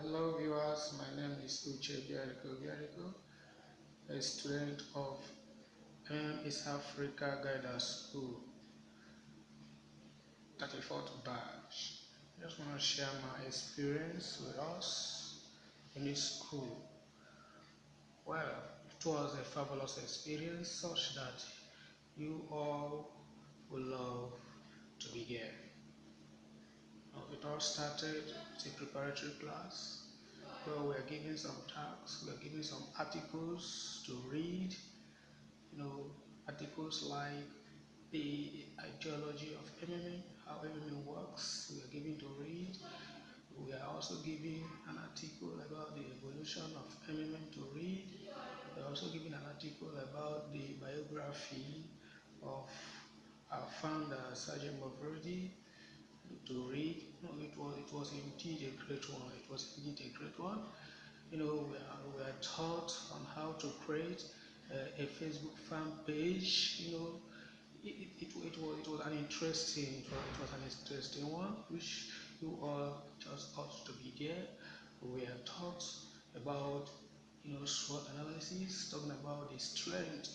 Hello viewers, my name is Uche Biariko, a student of East Africa Guidance School, 34th batch. I just want to share my experience with us in this school. Well, it was a fabulous experience such that you all will love to be here. It all started with a preparatory class where we are given some tasks, we are given some articles to read, articles like the ideology of MMA, how MMA works, we are given to read. We are also given an article about the evolution of MMA to read. We are also given an article about the biography of our founder, Sergeant Movrodi, to read. It was indeed a great one. It was indeed a great one. We are taught on how to create a Facebook fan page. It was an interesting one, which you all just ought to be there. We are taught about SWOT analysis, talking about the strength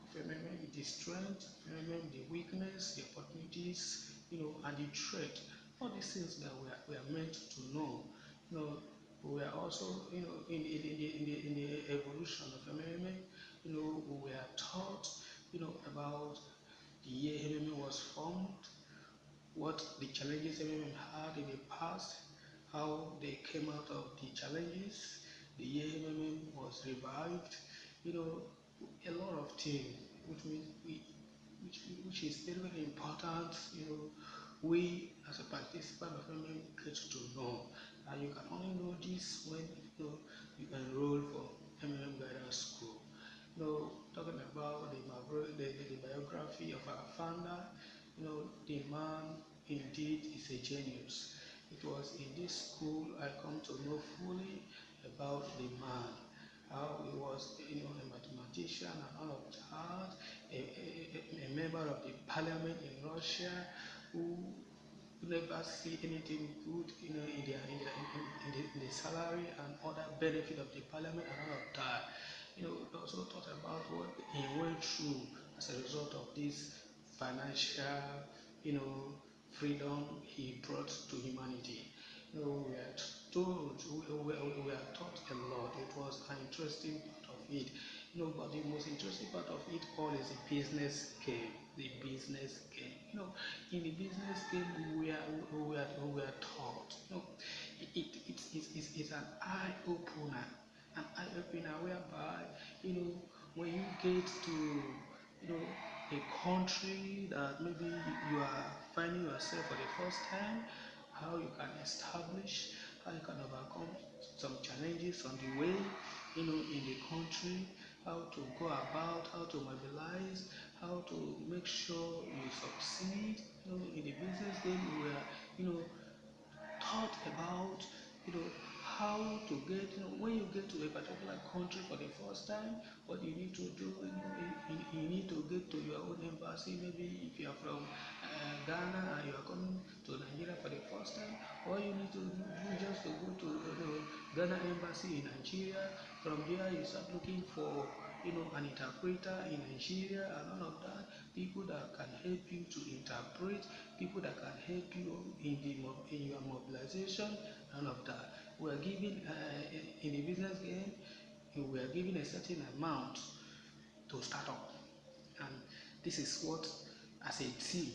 of MMA, the strength of MMA, the weakness, the opportunities, and the threat. All these things that we are meant to know. We are also, in the evolution of MMA, we are taught, about the year MMA was formed, what the challenges MMA had in the past, how they came out of the challenges, the year MMA was revived, a lot of things, which means which is very, very important, we as a participant of MMA get to know. And you can only know this when you enroll for MMA Guidance School. Talking about the biography of our founder, the man indeed is a genius. It was in this school I come to know fully about the man, how he was, a mathematician and all of that, a member of the parliament in Russia who never see anything good, in the salary and other benefit of the parliament and all of that. Also thought about what he went through as a result of this financial, freedom he brought to humanity. We are told, we are taught a lot. It was an interesting part of it. But the most interesting part of it all is the business game. The business game. In the business game, we are taught. It's an eye opener. An eye opener whereby, when you get to, a country that maybe you are finding yourself for the first time, how you can establish, how you can overcome some challenges on the way, in the country, how to go about, how to mobilize, how to make sure you succeed. In the business game, we are, thought about, how to get, when you get to a particular country for the first time, what you need to do, you need to get to your own embassy. Maybe if you are from Ghana and you are coming to Nigeria for the first time, all you need to do just to go to Ghana embassy in Nigeria. From there, you start looking for an interpreter in Nigeria and all of that. People that can help you to interpret, people that can help you in your mobilization and all of that. We are given in the business game, we are given a certain amount to start up, and this is what, as a team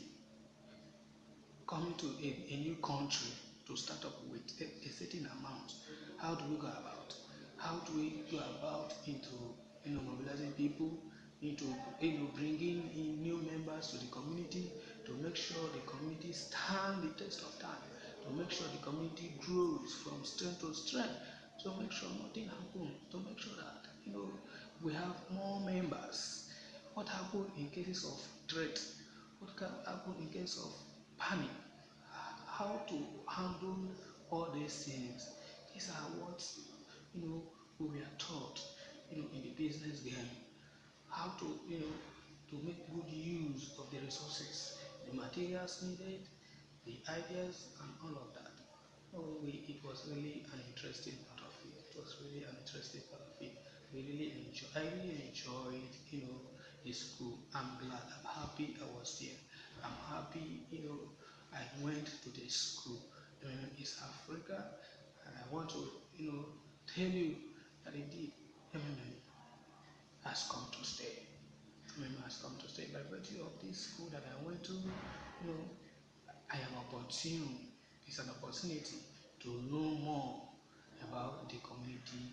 coming to a new country to start up with a certain amount, how do we go about? How do we go about into mobilizing people, into bringing in new members to the community, to make sure the community stand the test of time, to make sure the community grows from strength to strength, to make sure nothing happens, to make sure that we have more members. What happens in cases of threat? What can happen in case of panic? How to handle all these things? These are what we are taught in the business game. How to to make good use of the resources, the materials needed, the ideas, and all of that. Oh, it was really an interesting part of it. It was really an interesting part of it. I really enjoyed, the school. I'm glad. I'm happy I was there. I'm happy, I went to the school. East Africa, and I want to, tell you that indeed MMM has come to stay. MMM has come to stay by virtue of this school that I went to. I am opportune. It's an opportunity to know more about the community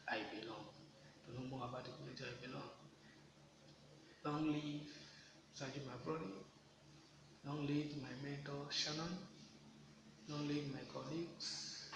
I belong. To know more about the community I belong. Long live Sergeant Mabroni. Long live my mentor Shannon. Long live my colleagues.